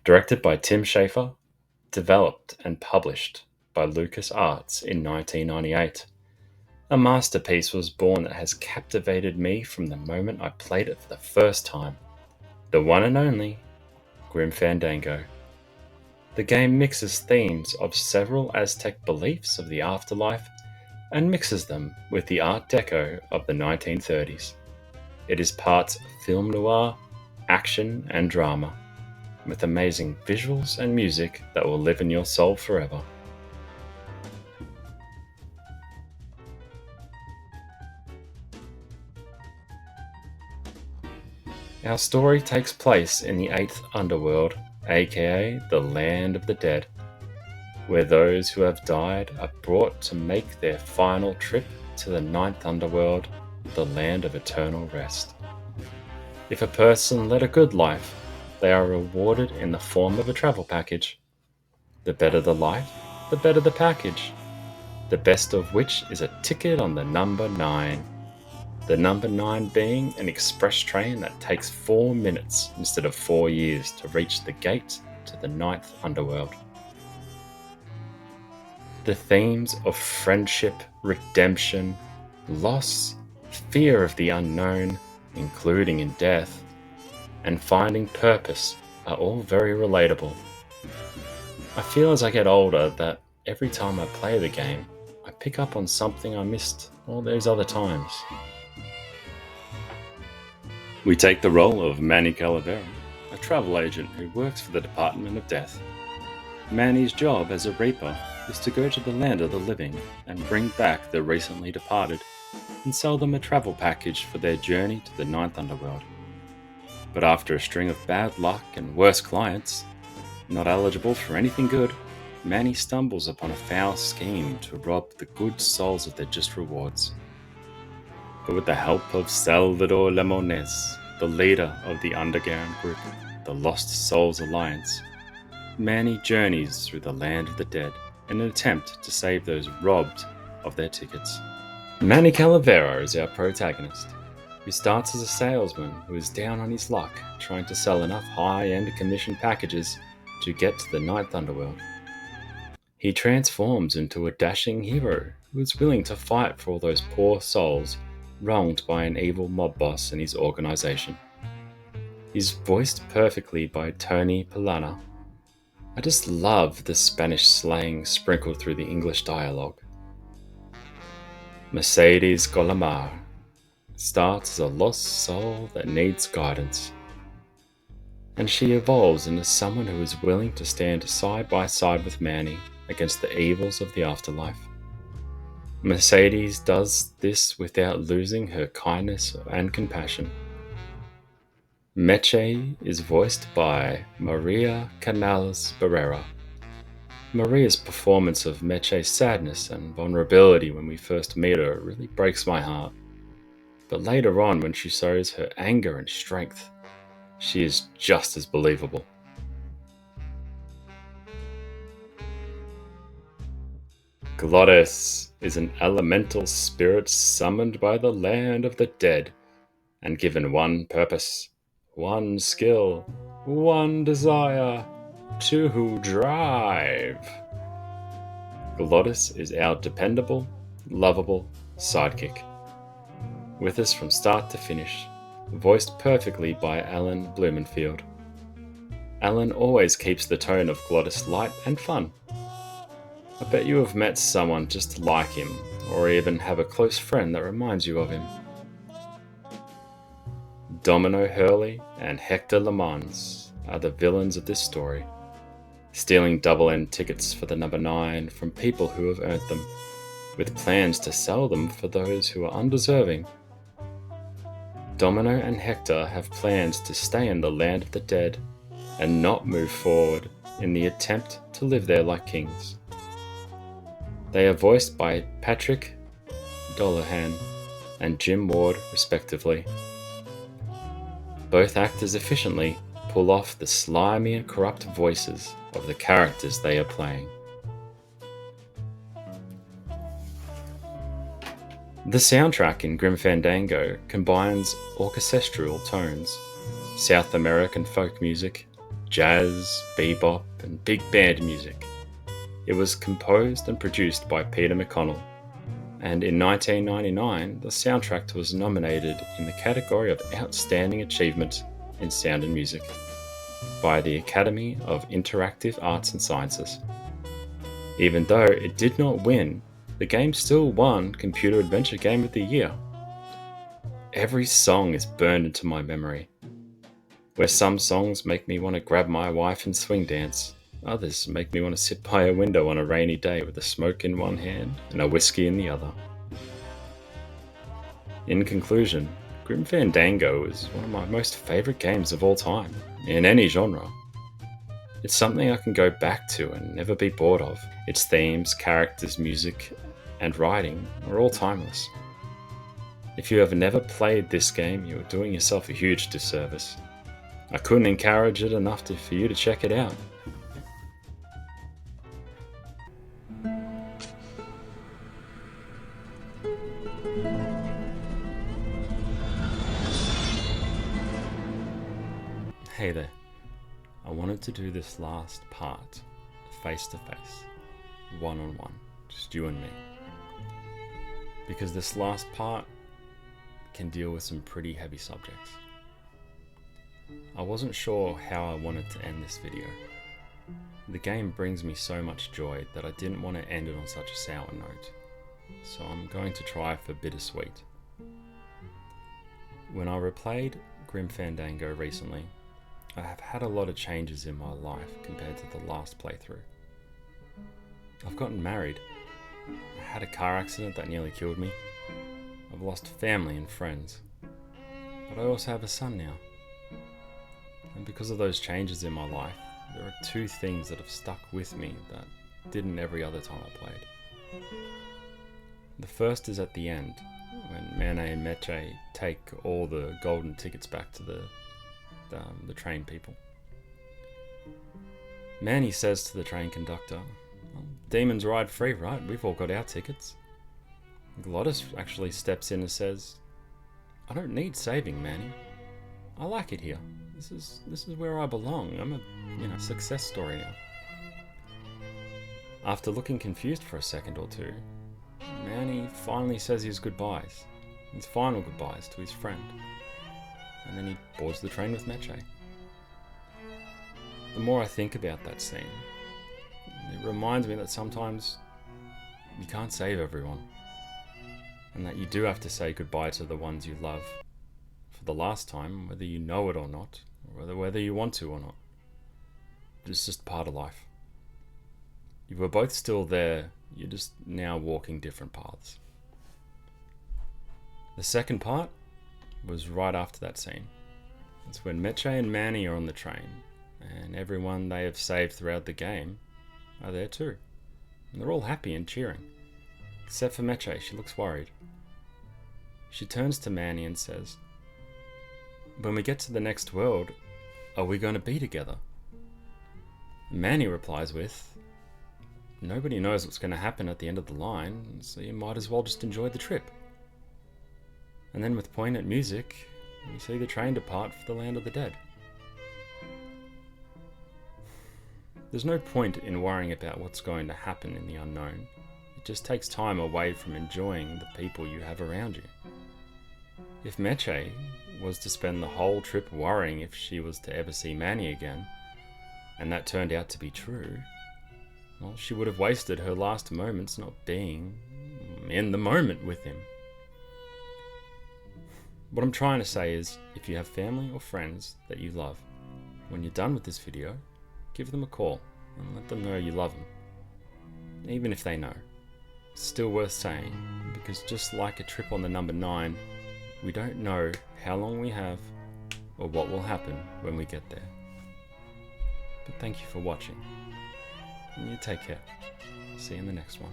Directed by Tim Schafer, developed and published by LucasArts in 1998. A masterpiece was born that has captivated me from the moment I played it for the first time. The one and only Grim Fandango. The game mixes themes of several Aztec beliefs of the afterlife and mixes them with the Art Deco of the 1930s. It is parts film noir, action, and drama, with amazing visuals and music that will live in your soul forever. Our story takes place in the 8th Underworld, aka the Land of the Dead, where those who have died are brought to make their final trip to the 9th Underworld, the Land of Eternal Rest. If a person led a good life, they are rewarded in the form of a travel package. The better the life, the better the package, the best of which is a ticket on the number 9. The number 9 being an express train that takes 4 minutes instead of 4 years to reach the gate to the 9th Underworld. The themes of friendship, redemption, loss, fear of the unknown, including in death, and finding purpose are all very relatable. I feel as I get older that every time I play the game, I pick up on something I missed all those other times. We take the role of Manny Calavera, a travel agent who works for the Department of Death. Manny's job as a Reaper is to go to the land of the living and bring back the recently departed and sell them a travel package for their journey to the 9th Underworld. But after a string of bad luck and worse clients, not eligible for anything good, Manny stumbles upon a foul scheme to rob the good souls of their just rewards. But with the help of Salvador Lemones, the leader of the underground group, the Lost Souls Alliance, Manny journeys through the land of the dead in an attempt to save those robbed of their tickets. Manny Calavera is our protagonist, who starts as a salesman who is down on his luck trying to sell enough high-end commission packages to get to the 9th Underworld. He transforms into a dashing hero who is willing to fight for all those poor souls wronged by an evil mob boss in his organization. He's voiced perfectly by Tony Polana. I just love the Spanish slang sprinkled through the English dialogue. Mercedes Golamar starts as a lost soul that needs guidance, and she evolves into someone who is willing to stand side by side with Manny against the evils of the afterlife. Mercedes does this without losing her kindness and compassion. Meche is voiced by Maria Canales Barrera. Maria's performance of Meche's sadness and vulnerability when we first meet her really breaks my heart. But later on, when she shows her anger and strength, she is just as believable. Glottis is an elemental spirit summoned by the land of the dead and given one purpose, one skill, one desire: to drive. Glottis is our dependable, lovable sidekick, with us from start to finish, voiced perfectly by Alan Blumenfield. Alan always keeps the tone of Glottis light and fun. I bet you have met someone just like him, or even have a close friend that reminds you of him. Domino Hurley and Hector Le Mans are the villains of this story, stealing double-end tickets for the number 9 from people who have earned them, with plans to sell them for those who are undeserving. Domino and Hector have plans to stay in the land of the dead and not move forward in the attempt to live there like kings. They are voiced by Patrick Dolahan and Jim Ward, respectively. Both actors efficiently pull off the slimy and corrupt voices of the characters they are playing. The soundtrack in Grim Fandango combines orchestral tones, South American folk music, jazz, bebop, and big band music. It was composed and produced by Peter McConnell, and in 1999, the soundtrack was nominated in the category of Outstanding Achievement in Sound and Music by the Academy of Interactive Arts and Sciences. Even though it did not win, the game still won Computer Adventure Game of the Year. Every song is burned into my memory. Where some songs make me want to grab my wife and swing dance, others make me want to sit by a window on a rainy day with a smoke in one hand and a whiskey in the other. In conclusion, Grim Fandango is one of my most favourite games of all time, in any genre. It's something I can go back to and never be bored of. Its themes, characters, music, and writing are all timeless. If you have never played this game, you are doing yourself a huge disservice. I couldn't encourage it enough for you to check it out. Hey there. I wanted to do this last part face to face, one-on-one, just you and me. Because this last part can deal with some pretty heavy subjects. I wasn't sure how I wanted to end this video. The game brings me so much joy that I didn't want to end it on such a sour note. So I'm going to try for bittersweet. When I replayed Grim Fandango recently, I have had a lot of changes in my life compared to the last playthrough. I've gotten married. I had a car accident that nearly killed me. I've lost family and friends. But I also have a son now. And because of those changes in my life, there are two things that have stuck with me that didn't every other time I played. The first is at the end, when Mane and Meche take all the golden tickets back to the train people. Manny says to the train conductor, well, demons ride free, right? We've all got our tickets. Glottis actually steps in and says, I don't need saving, Manny. I like it here. This is where I belong. I'm a success story now. After looking confused for a second or two, Manny finally says his goodbyes. His final goodbyes to his friend. And then he boards the train with Meche. The more I think about that scene, it reminds me that sometimes you can't save everyone. And that you do have to say goodbye to the ones you love for the last time, whether you know it or not, or whether you want to or not. It's just part of life. You were both still there, you're just now walking different paths. The second part was right after that scene. It's when Meche and Manny are on the train, and everyone they have saved throughout the game are there too. And they're all happy and cheering. Except for Meche, she looks worried. She turns to Manny and says, when we get to the next world, are we going to be together? Manny replies with, nobody knows what's going to happen at the end of the line, so you might as well just enjoy the trip. And then with poignant music, we see the train depart for the land of the dead. There's no point in worrying about what's going to happen in the unknown. It just takes time away from enjoying the people you have around you. If Meche was to spend the whole trip worrying if she was to ever see Manny again, and that turned out to be true, well, she would have wasted her last moments not being in the moment with him. What I'm trying to say is, if you have family or friends that you love, when you're done with this video, give them a call and let them know you love them. Even if they know. It's still worth saying, because just like a trip on the number 9, we don't know how long we have or what will happen when we get there. But thank you for watching, and you take care. See you in the next one.